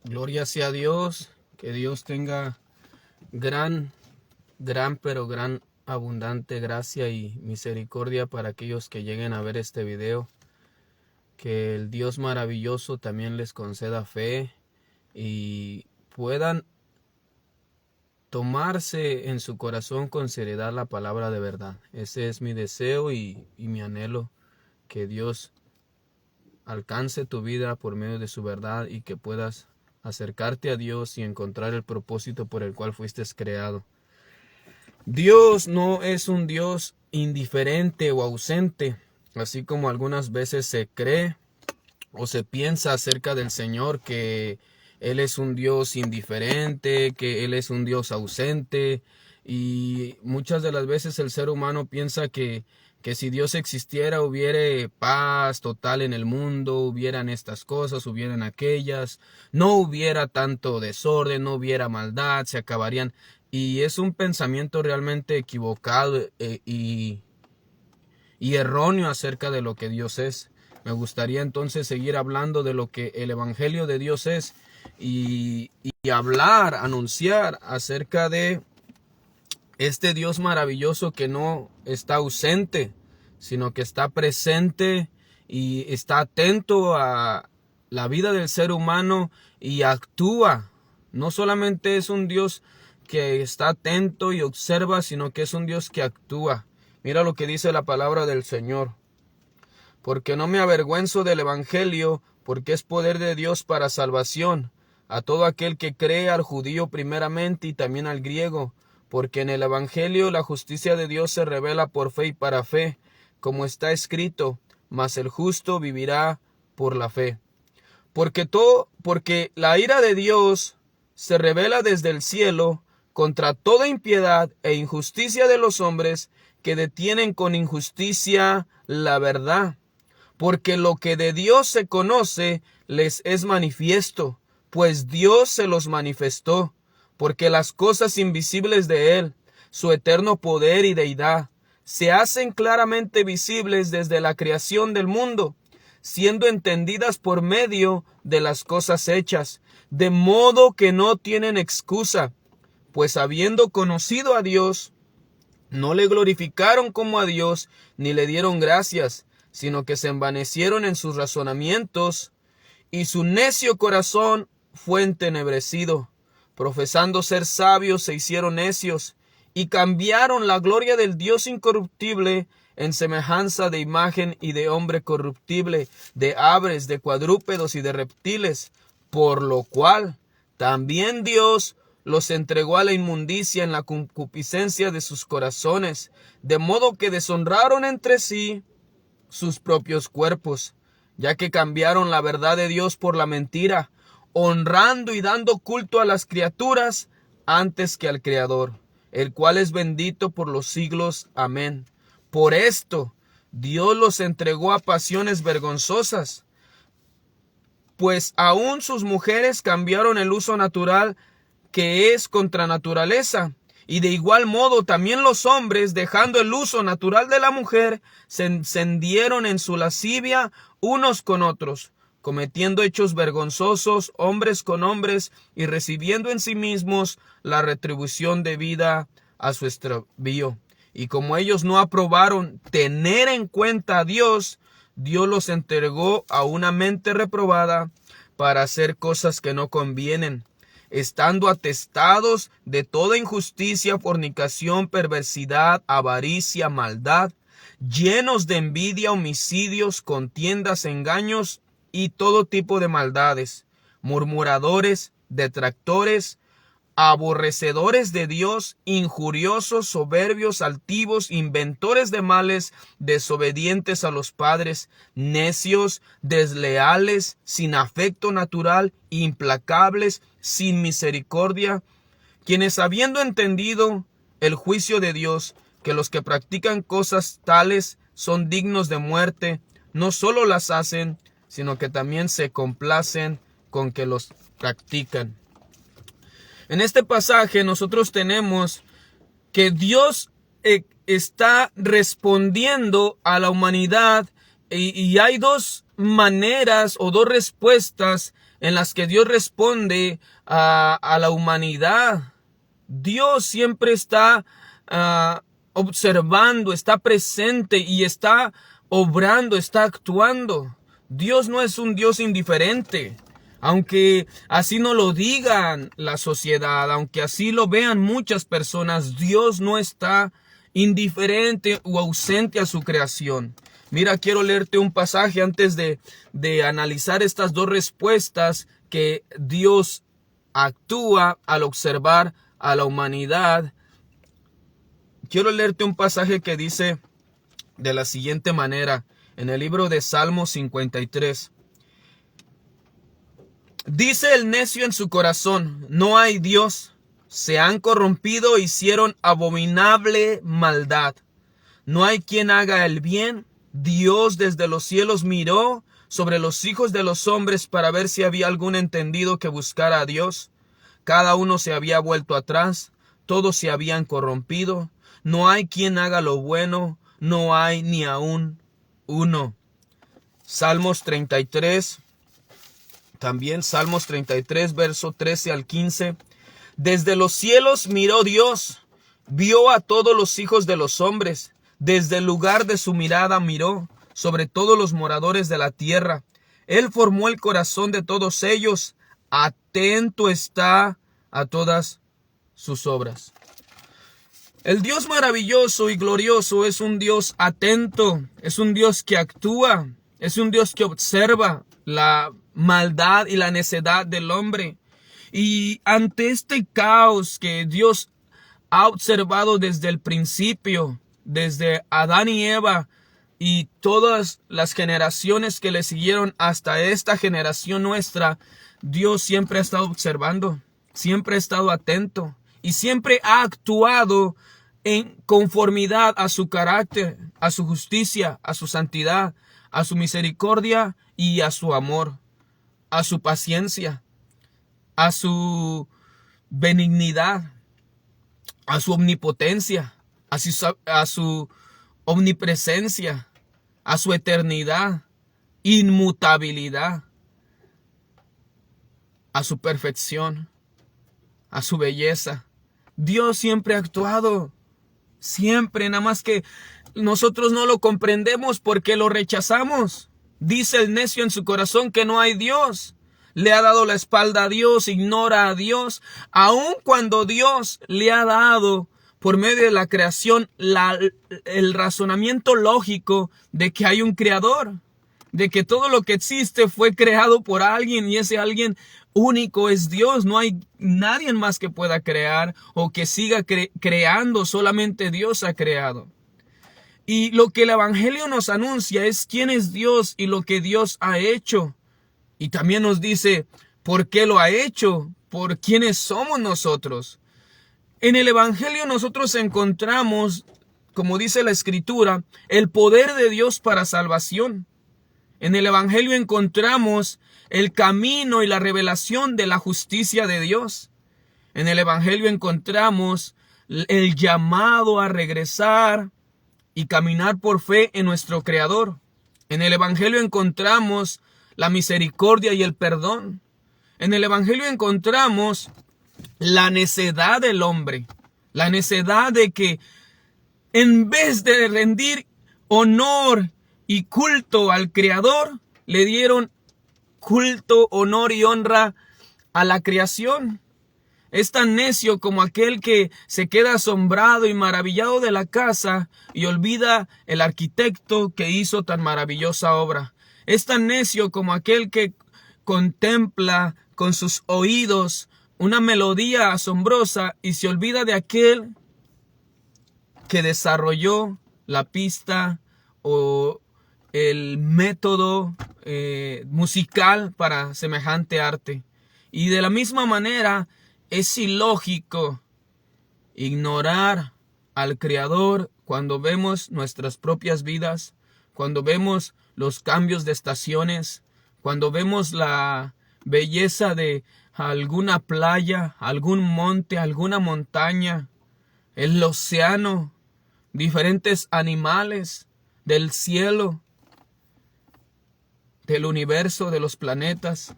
Gloria sea a Dios, que Dios tenga gran abundante gracia y misericordia para aquellos que lleguen a ver este video. Que el Dios maravilloso también les conceda fe y puedan tomarse en su corazón con seriedad la palabra de verdad. Ese es mi deseo y mi anhelo, que Dios alcance tu vida por medio de su verdad y que puedas acercarte a Dios y encontrar el propósito por el cual fuiste creado. Dios no es un Dios indiferente o ausente, así como algunas veces se cree o se piensa acerca del Señor, que Él es un Dios indiferente, que Él es un Dios ausente, y muchas de las veces el ser humano piensa que si Dios existiera hubiera paz total en el mundo, hubieran estas cosas, hubieran aquellas, no hubiera tanto desorden, no hubiera maldad, se acabarían. Y es un pensamiento realmente equivocado y erróneo acerca de lo que Dios es. Me gustaría entonces seguir hablando de lo que el Evangelio de Dios es y hablar, anunciar acerca de este Dios maravilloso que no está ausente, sino que está presente y está atento a la vida del ser humano y actúa. No solamente es un Dios que está atento y observa, sino que es un Dios que actúa. Mira lo que dice la palabra del Señor. Porque no me avergüenzo del Evangelio, porque es poder de Dios para salvación a todo aquel que cree, al judío primeramente y también al griego. Porque en el Evangelio la justicia de Dios se revela por fe y para fe, como está escrito, mas el justo vivirá por la fe. Porque la ira de Dios se revela desde el cielo contra toda impiedad e injusticia de los hombres que detienen con injusticia la verdad. Porque lo que de Dios se conoce les es manifiesto, pues Dios se los manifestó. Porque las cosas invisibles de Él, su eterno poder y deidad, se hacen claramente visibles desde la creación del mundo, siendo entendidas por medio de las cosas hechas, de modo que no tienen excusa, pues habiendo conocido a Dios, no le glorificaron como a Dios, ni le dieron gracias, sino que se envanecieron en sus razonamientos, y su necio corazón fue entenebrecido. Profesando ser sabios, se hicieron necios, y cambiaron la gloria del Dios incorruptible en semejanza de imagen y de hombre corruptible, de aves, de cuadrúpedos y de reptiles, por lo cual también Dios los entregó a la inmundicia en la concupiscencia de sus corazones, de modo que deshonraron entre sí sus propios cuerpos, ya que cambiaron la verdad de Dios por la mentira, honrando y dando culto a las criaturas antes que al Creador, el cual es bendito por los siglos. Amén. Por esto Dios los entregó a pasiones vergonzosas, pues aún sus mujeres cambiaron el uso natural que es contra naturaleza. Y de igual modo también los hombres, dejando el uso natural de la mujer, se encendieron en su lascivia unos con otros, cometiendo hechos vergonzosos hombres con hombres y recibiendo en sí mismos la retribución debida a su extravío. Y como ellos no aprobaron tener en cuenta a Dios, Dios los entregó a una mente reprobada para hacer cosas que no convienen, estando atestados de toda injusticia, fornicación, perversidad, avaricia, maldad, llenos de envidia, homicidios, contiendas, engaños y todo tipo de maldades, murmuradores, detractores, aborrecedores de Dios, injuriosos, soberbios, altivos, inventores de males, desobedientes a los padres, necios, desleales, sin afecto natural, implacables, sin misericordia, quienes habiendo entendido el juicio de Dios, que los que practican cosas tales son dignos de muerte, no solo las hacen, sino que también se complacen con que los practican. En este pasaje nosotros tenemos que Dios está respondiendo a la humanidad y hay dos maneras o dos respuestas en las que Dios responde a la humanidad. Dios siempre está observando, está presente y está obrando, está actuando. Dios no es un Dios indiferente. Aunque así no lo digan la sociedad, aunque así lo vean muchas personas, Dios no está indiferente o ausente a su creación. Mira, quiero leerte un pasaje antes de analizar estas dos respuestas que Dios actúa al observar a la humanidad. Quiero leerte un pasaje que dice de la siguiente manera, en el libro de Salmos 53. Dice el necio en su corazón, no hay Dios. Se han corrompido, hicieron abominable maldad. No hay quien haga el bien. Dios desde los cielos miró sobre los hijos de los hombres para ver si había algún entendido que buscara a Dios. Cada uno se había vuelto atrás, todos se habían corrompido. No hay quien haga lo bueno, no hay ni aún uno. Salmos 33. También Salmos 33, verso 13 al 15. Desde los cielos miró Dios, vio a todos los hijos de los hombres. Desde el lugar de su mirada miró sobre todos los moradores de la tierra. Él formó el corazón de todos ellos. Atento está a todas sus obras. El Dios maravilloso y glorioso es un Dios atento, es un Dios que actúa, es un Dios que observa la maldad y la necedad del hombre. Y ante este caos que Dios ha observado desde el principio, desde Adán y Eva y todas las generaciones que le siguieron hasta esta generación nuestra, Dios siempre ha estado observando, siempre ha estado atento y siempre ha actuado en conformidad a su carácter, a su justicia, a su santidad, a su misericordia y a su amor, a su paciencia, a su benignidad, a su omnipotencia, a su omnipresencia, a su eternidad, inmutabilidad, a su perfección, a su belleza. Dios siempre ha actuado, siempre, nada más que nosotros no lo comprendemos porque lo rechazamos. Dice el necio en su corazón que no hay Dios. Le ha dado la espalda a Dios, ignora a Dios, aun cuando Dios le ha dado por medio de la creación el razonamiento lógico de que hay un creador, de que todo lo que existe fue creado por alguien y ese alguien único es Dios. No hay nadie más que pueda crear o que siga creando, solamente Dios ha creado. Y lo que el Evangelio nos anuncia es quién es Dios y lo que Dios ha hecho. Y también nos dice por qué lo ha hecho, por quiénes somos nosotros. En el Evangelio nosotros encontramos, como dice la Escritura, el poder de Dios para salvación. En el Evangelio encontramos el camino y la revelación de la justicia de Dios. En el Evangelio encontramos el llamado a regresar y caminar por fe en nuestro Creador. En el Evangelio encontramos la misericordia y el perdón. En el Evangelio encontramos la necedad del hombre, la necedad de que en vez de rendir honor y culto al Creador, le dieron culto, honor y honra a la creación. Es tan necio como aquel que se queda asombrado y maravillado de la casa y olvida el arquitecto que hizo tan maravillosa obra. Es tan necio como aquel que contempla con sus oídos una melodía asombrosa y se olvida de aquel que desarrolló la pista o el método musical para semejante arte. Y de la misma manera es ilógico ignorar al Creador cuando vemos nuestras propias vidas, cuando vemos los cambios de estaciones, cuando vemos la belleza de alguna playa, algún monte, alguna montaña, el océano, diferentes animales del cielo, del universo, de los planetas.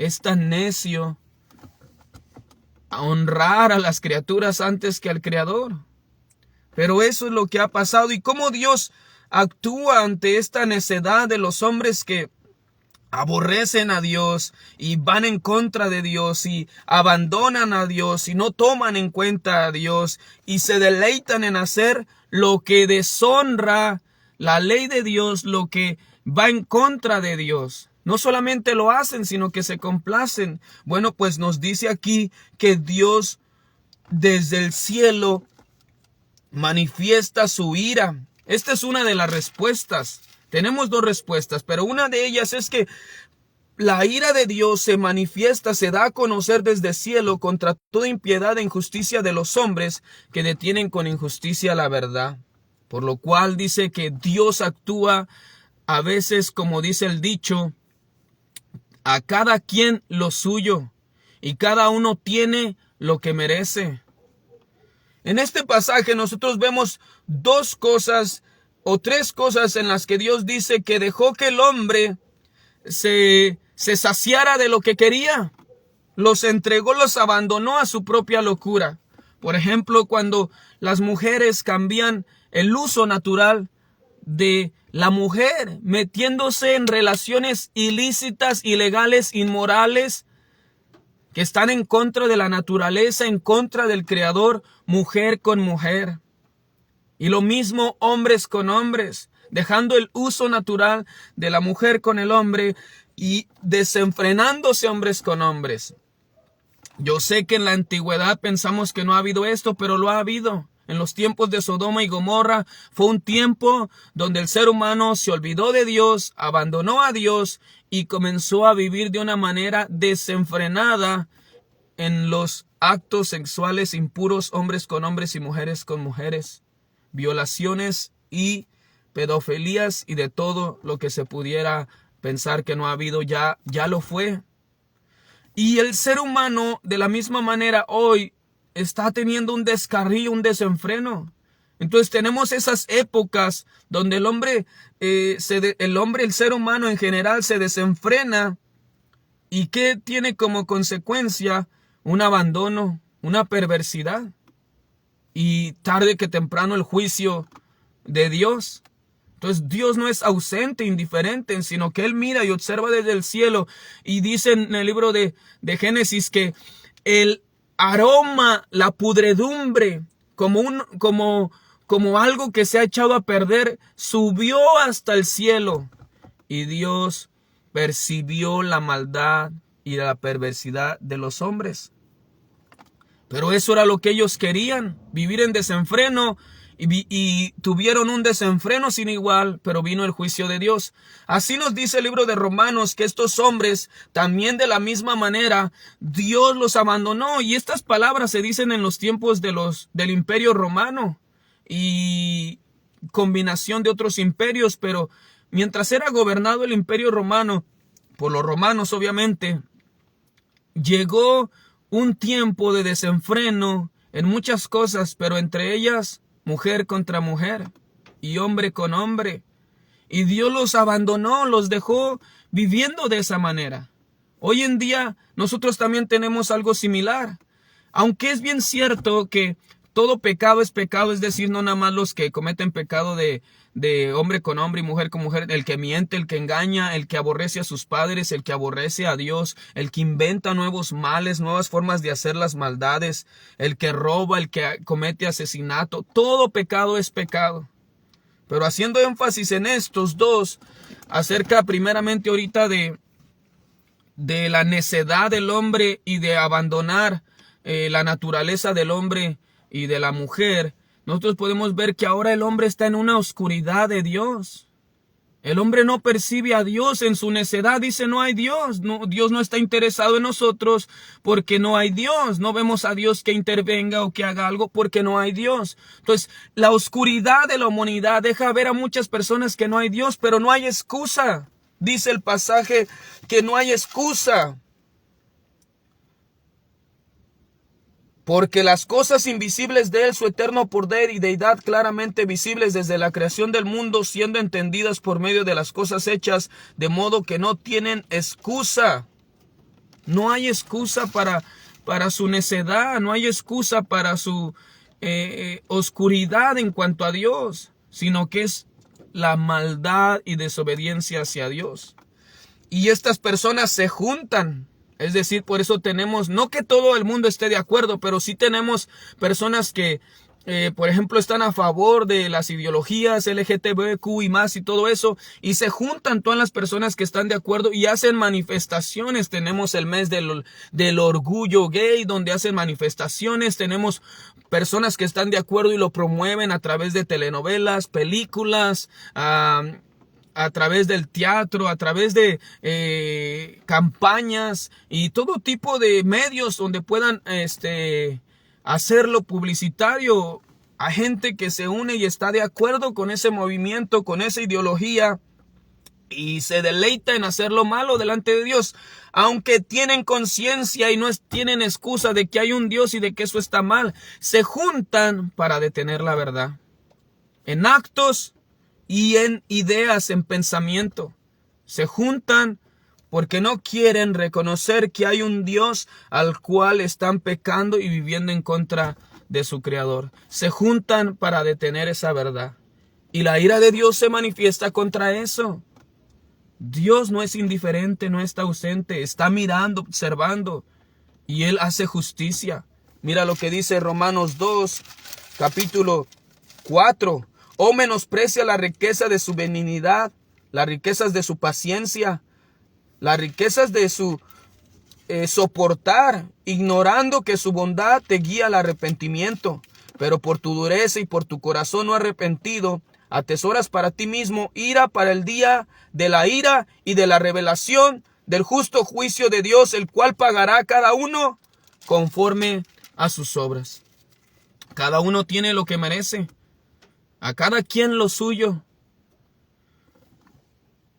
es tan necio a honrar a las criaturas antes que al Creador. Pero eso es lo que ha pasado. ¿Y cómo Dios actúa ante esta necedad de los hombres que aborrecen a Dios y van en contra de Dios y abandonan a Dios y no toman en cuenta a Dios y se deleitan en hacer lo que deshonra la ley de Dios, lo que va en contra de Dios? No solamente lo hacen, sino que se complacen. Bueno, pues nos dice aquí que Dios desde el cielo manifiesta su ira. Esta es una de las respuestas. Tenemos dos respuestas, pero una de ellas es que la ira de Dios se manifiesta, se da a conocer desde el cielo contra toda impiedad e injusticia de los hombres que detienen con injusticia la verdad. Por lo cual dice que Dios actúa a veces, como dice el dicho, a cada quien lo suyo, y cada uno tiene lo que merece. En este pasaje nosotros vemos dos cosas o tres cosas en las que Dios dice que dejó que el hombre se saciara de lo que quería. Los entregó, los abandonó a su propia locura. Por ejemplo, cuando las mujeres cambian el uso natural de la mujer, metiéndose en relaciones ilícitas, ilegales, inmorales, que están en contra de la naturaleza, en contra del Creador, mujer con mujer. Y lo mismo hombres con hombres, dejando el uso natural de la mujer con el hombre y desenfrenándose hombres con hombres. Yo sé que en la antigüedad pensamos que no ha habido esto, pero lo ha habido. En los tiempos de Sodoma y Gomorra fue un tiempo donde el ser humano se olvidó de Dios, abandonó a Dios y comenzó a vivir de una manera desenfrenada en los actos sexuales impuros, hombres con hombres y mujeres con mujeres, violaciones y pedofilías y de todo lo que se pudiera pensar que no ha habido, ya lo fue. Y el ser humano de la misma manera hoy está teniendo un descarrío, un desenfreno. Entonces tenemos esas épocas donde el ser humano en general se desenfrena. ¿Y qué tiene como consecuencia? Un abandono, una perversidad. Y tarde que temprano el juicio de Dios. Entonces Dios no es ausente, indiferente, sino que Él mira y observa desde el cielo. Y dice en el libro de Génesis que el aroma, la pudredumbre, como algo que se ha echado a perder, subió hasta el cielo. Y Dios percibió la maldad y la perversidad de los hombres. Pero eso era lo que ellos querían, vivir en desenfreno. Y tuvieron un desenfreno sin igual, pero vino el juicio de Dios. Así nos dice el libro de Romanos que estos hombres también de la misma manera Dios los abandonó. Y estas palabras se dicen en los tiempos del Imperio Romano y combinación de otros imperios, pero mientras era gobernado el Imperio Romano por los romanos, obviamente, llegó un tiempo de desenfreno en muchas cosas, pero entre ellas mujer contra mujer y hombre con hombre. Y Dios los abandonó, los dejó viviendo de esa manera. Hoy en día nosotros también tenemos algo similar. Aunque es bien cierto que todo pecado, es decir, no nada más los que cometen pecado de hombre con hombre y mujer con mujer, el que miente, el que engaña, el que aborrece a sus padres, el que aborrece a Dios, el que inventa nuevos males, nuevas formas de hacer las maldades, el que roba, el que comete asesinato, todo pecado es pecado. Pero haciendo énfasis en estos dos, acerca primeramente ahorita de la necedad del hombre y de abandonar la naturaleza del hombre y de la mujer, nosotros podemos ver que ahora el hombre está en una oscuridad de Dios. El hombre no percibe a Dios en su necedad, dice no hay Dios. No, Dios no está interesado en nosotros porque no hay Dios. No vemos a Dios que intervenga o que haga algo porque no hay Dios. Entonces, la oscuridad de la humanidad deja ver a muchas personas que no hay Dios, pero no hay excusa. Dice el pasaje que no hay excusa. Porque las cosas invisibles de Él, su eterno poder y deidad claramente visibles desde la creación del mundo, siendo entendidas por medio de las cosas hechas, de modo que no tienen excusa. No hay excusa para su necedad, no hay excusa para su oscuridad en cuanto a Dios, sino que es la maldad y desobediencia hacia Dios. Y estas personas se juntan. Es decir, por eso tenemos, no que todo el mundo esté de acuerdo, pero sí tenemos personas que, por ejemplo, están a favor de las ideologías LGTBQ y más y todo eso, y se juntan todas las personas que están de acuerdo y hacen manifestaciones. Tenemos el mes del orgullo gay, donde hacen manifestaciones. Tenemos personas que están de acuerdo y lo promueven a través de telenovelas, películas, a través del teatro, a través de campañas y todo tipo de medios donde puedan hacerlo publicitario a gente que se une y está de acuerdo con ese movimiento, con esa ideología, y se deleita en hacer lo malo delante de Dios, aunque tienen conciencia y no tienen excusa de que hay un Dios y de que eso está mal. Se juntan para detener la verdad en actos y en ideas, en pensamiento. Se juntan porque no quieren reconocer que hay un Dios al cual están pecando y viviendo en contra de su Creador. Se juntan para detener esa verdad. Y la ira de Dios se manifiesta contra eso. Dios no es indiferente, no está ausente, está mirando, observando, y Él hace justicia. Mira lo que dice Romanos 2, capítulo 4. O menosprecia la riqueza de su benignidad, las riquezas de su paciencia, las riquezas de su soportar, ignorando que su bondad te guía al arrepentimiento. Pero por tu dureza y por tu corazón no arrepentido, atesoras para ti mismo ira para el día de la ira y de la revelación del justo juicio de Dios, el cual pagará a cada uno conforme a sus obras. Cada uno tiene lo que merece. A cada quien lo suyo.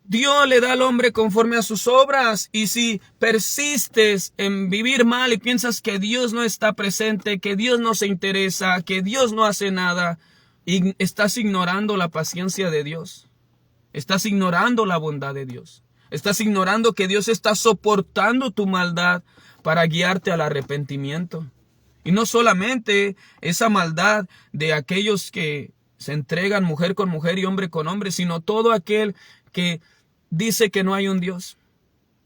Dios le da al hombre conforme a sus obras. Y si persistes en vivir mal y piensas que Dios no está presente, que Dios no se interesa, que Dios no hace nada, y estás ignorando la paciencia de Dios. Estás ignorando la bondad de Dios. Estás ignorando que Dios está soportando tu maldad para guiarte al arrepentimiento. Y no solamente esa maldad de aquellos que se entregan mujer con mujer y hombre con hombre, sino todo aquel que dice que no hay un Dios.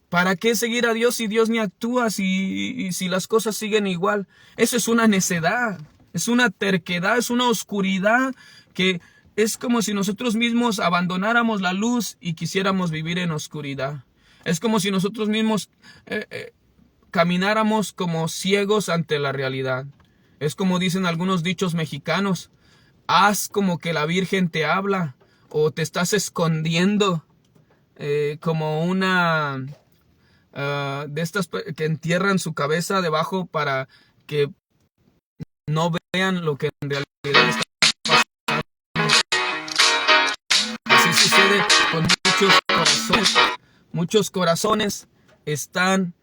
¿Para qué seguir a Dios si Dios ni actúa, si las cosas siguen igual? Eso es una necedad, es una terquedad, es una oscuridad que es como si nosotros mismos abandonáramos la luz y quisiéramos vivir en oscuridad. Es como si nosotros mismos camináramos como ciegos ante la realidad. Es como dicen algunos dichos mexicanos: haz como que la Virgen te habla, o te estás escondiendo, como una de estas que entierran su cabeza debajo para que no vean lo que en realidad está pasando. Así sucede con muchos corazones. Muchos corazones están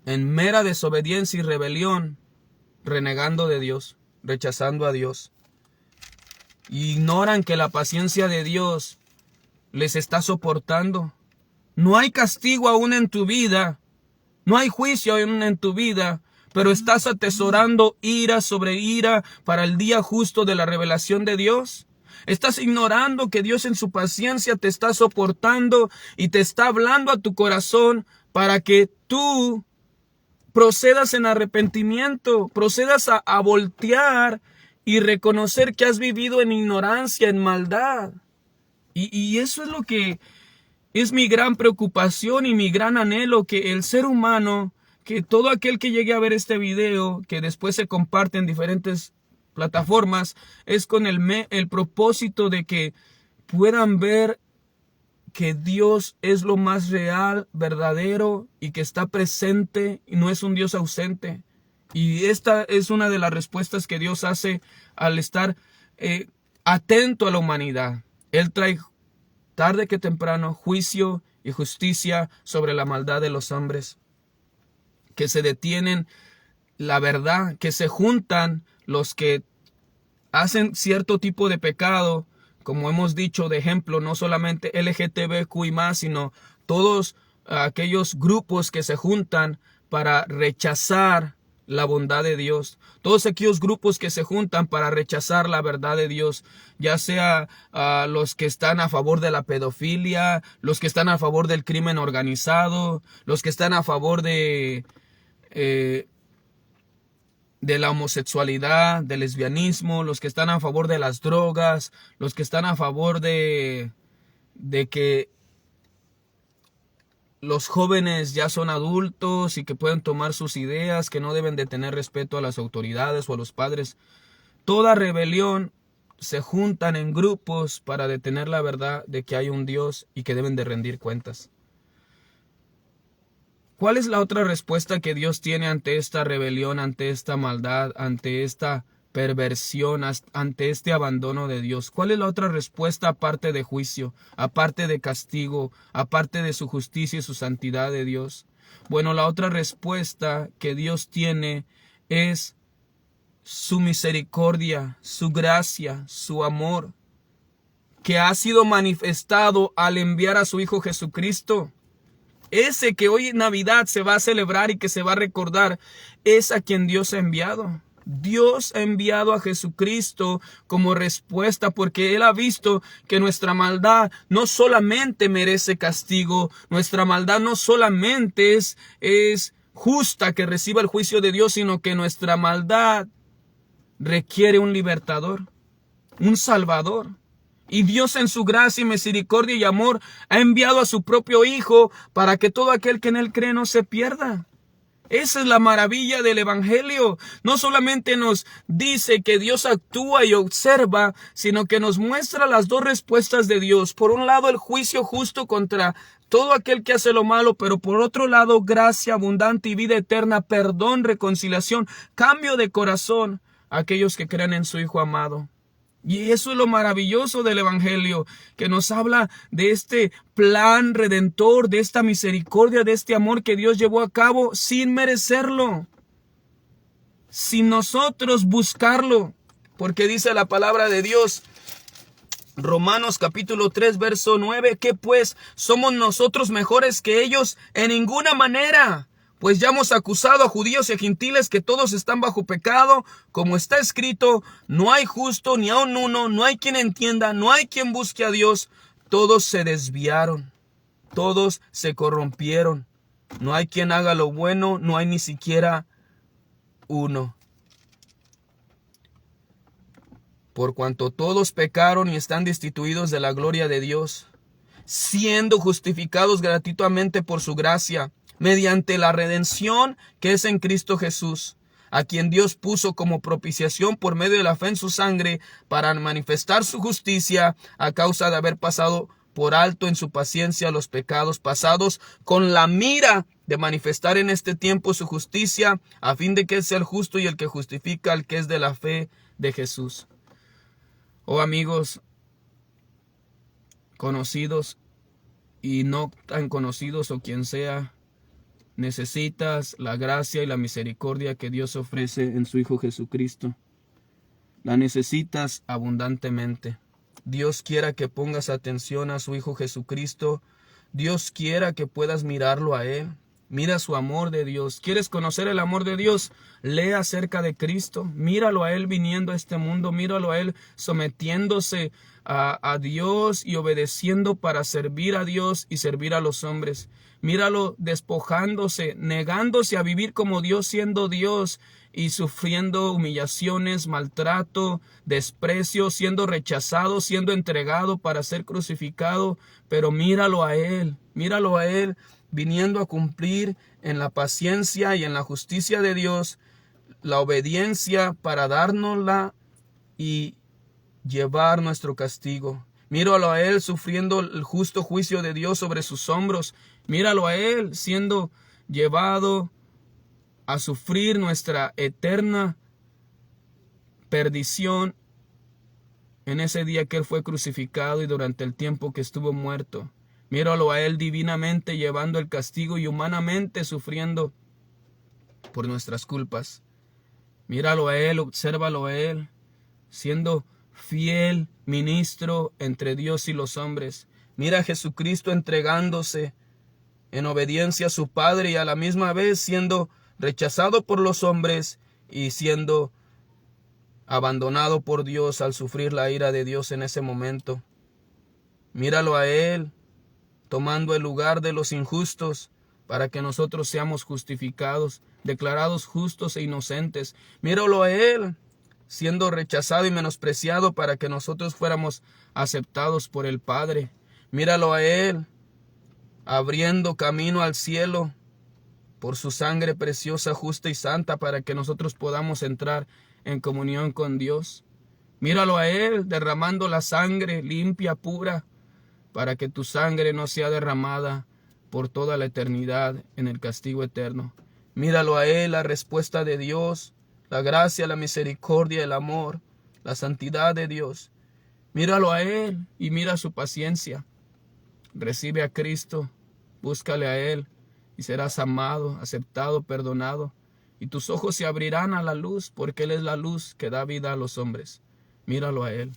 en mera desobediencia y rebelión, renegando de Dios, rechazando a Dios. Ignoran que la paciencia de Dios les está soportando. No hay castigo aún en tu vida, no hay juicio aún en tu vida, pero estás atesorando ira sobre ira para el día justo de la revelación de Dios. Estás ignorando que Dios en su paciencia te está soportando y te está hablando a tu corazón para que tú procedas en arrepentimiento, procedas a voltear y reconocer que has vivido en ignorancia, en maldad. Y eso es lo que es mi gran preocupación y mi gran anhelo, que el ser humano, que todo aquel que llegue a ver este video, que después se comparte en diferentes plataformas, es con el propósito de que puedan ver que Dios es lo más real, verdadero, y que está presente y no es un Dios ausente. Y esta es una de las respuestas que Dios hace al estar atento a la humanidad. Él trae tarde que temprano juicio y justicia sobre la maldad de los hombres, que se detienen la verdad, que se juntan los que hacen cierto tipo de pecado, como hemos dicho, de ejemplo, no solamente LGTBQ y más, sino todos aquellos grupos que se juntan para rechazar la bondad de Dios, todos aquellos grupos que se juntan para rechazar la verdad de Dios, ya sea los que están a favor de la pedofilia, los que están a favor del crimen organizado, los que están a favor de la homosexualidad, del lesbianismo, los que están a favor de las drogas, los que están a favor de que los jóvenes ya son adultos y que pueden tomar sus ideas, que no deben de tener respeto a las autoridades o a los padres. Toda rebelión se juntan en grupos para detener la verdad de que hay un Dios y que deben de rendir cuentas. ¿Cuál es la otra respuesta que Dios tiene ante esta rebelión, ante esta maldad, ante esta perversión, ante este abandono de Dios? ¿Cuál es la otra respuesta aparte de juicio, aparte de castigo, aparte de su justicia y su santidad de Dios? Bueno, la otra respuesta que Dios tiene es su misericordia, su gracia, su amor, que ha sido manifestado al enviar a su Hijo Jesucristo. Ese que hoy en Navidad se va a celebrar y que se va a recordar, es a quien Dios ha enviado. Dios ha enviado a Jesucristo como respuesta porque Él ha visto que nuestra maldad no solamente merece castigo, nuestra maldad no solamente es justa que reciba el juicio de Dios, sino que nuestra maldad requiere un libertador, un salvador. Y Dios en su gracia y misericordia y amor ha enviado a su propio Hijo para que todo aquel que en Él cree no se pierda. Esa es la maravilla del Evangelio. No solamente nos dice que Dios actúa y observa, sino que nos muestra las dos respuestas de Dios. Por un lado, el juicio justo contra todo aquel que hace lo malo, pero por otro lado, gracia abundante y vida eterna, perdón, reconciliación, cambio de corazón a aquellos que crean en su Hijo amado. Y eso es lo maravilloso del Evangelio, que nos habla de este plan redentor, de esta misericordia, de este amor que Dios llevó a cabo sin merecerlo, sin nosotros buscarlo, porque dice la palabra de Dios, Romanos capítulo 3, verso 9, que pues somos nosotros mejores que ellos en ninguna manera. Pues ya hemos acusado a judíos y a gentiles que todos están bajo pecado, como está escrito, no hay justo ni aun uno, no hay quien entienda, no hay quien busque a Dios. Todos se desviaron, todos se corrompieron. No hay quien haga lo bueno, no hay ni siquiera uno. Por cuanto todos pecaron y están destituidos de la gloria de Dios, siendo justificados gratuitamente por su gracia, mediante la redención que es en Cristo Jesús, a quien Dios puso como propiciación por medio de la fe en su sangre, para manifestar su justicia a causa de haber pasado por alto en su paciencia los pecados pasados, con la mira de manifestar en este tiempo su justicia, a fin de que Él sea el justo y el que justifica al que es de la fe de Jesús. Oh amigos, conocidos y no tan conocidos o quien sea, necesitas la gracia y la misericordia que Dios ofrece en su Hijo Jesucristo. La necesitas abundantemente. Dios quiera que pongas atención a su Hijo Jesucristo. Dios quiera que puedas mirarlo a Él. Mira su amor de Dios. ¿Quieres conocer el amor de Dios? Lee acerca de Cristo. Míralo a Él viniendo a este mundo. Míralo a Él sometiéndose a Dios y obedeciendo para servir a Dios y servir a los hombres. Míralo despojándose, negándose a vivir como Dios, siendo Dios y sufriendo humillaciones, maltrato, desprecio, siendo rechazado, siendo entregado para ser crucificado. Pero míralo a Él viniendo a cumplir en la paciencia y en la justicia de Dios, la obediencia para dárnosla y llevar nuestro castigo. Míralo a Él sufriendo el justo juicio de Dios sobre sus hombros. Míralo a Él siendo llevado a sufrir nuestra eterna perdición en ese día que Él fue crucificado y durante el tiempo que estuvo muerto. Míralo a Él divinamente llevando el castigo y humanamente sufriendo por nuestras culpas. Míralo a Él, obsérvalo a Él, siendo fiel ministro entre Dios y los hombres. Mira a Jesucristo entregándose en obediencia a su Padre y a la misma vez siendo rechazado por los hombres y siendo abandonado por Dios al sufrir la ira de Dios en ese momento. Míralo a Él, tomando el lugar de los injustos, para que nosotros seamos justificados, declarados justos e inocentes. Míralo a Él, siendo rechazado y menospreciado, para que nosotros fuéramos aceptados por el Padre. Míralo a Él, abriendo camino al cielo por su sangre preciosa, justa y santa, para que nosotros podamos entrar en comunión con Dios. Míralo a Él, derramando la sangre limpia, pura, para que tu sangre no sea derramada por toda la eternidad en el castigo eterno. Míralo a Él, la respuesta de Dios, la gracia, la misericordia, el amor, la santidad de Dios. Míralo a Él y mira su paciencia. Recibe a Cristo, búscale a Él y serás amado, aceptado, perdonado. Y tus ojos se abrirán a la luz, porque Él es la luz que da vida a los hombres. Míralo a Él.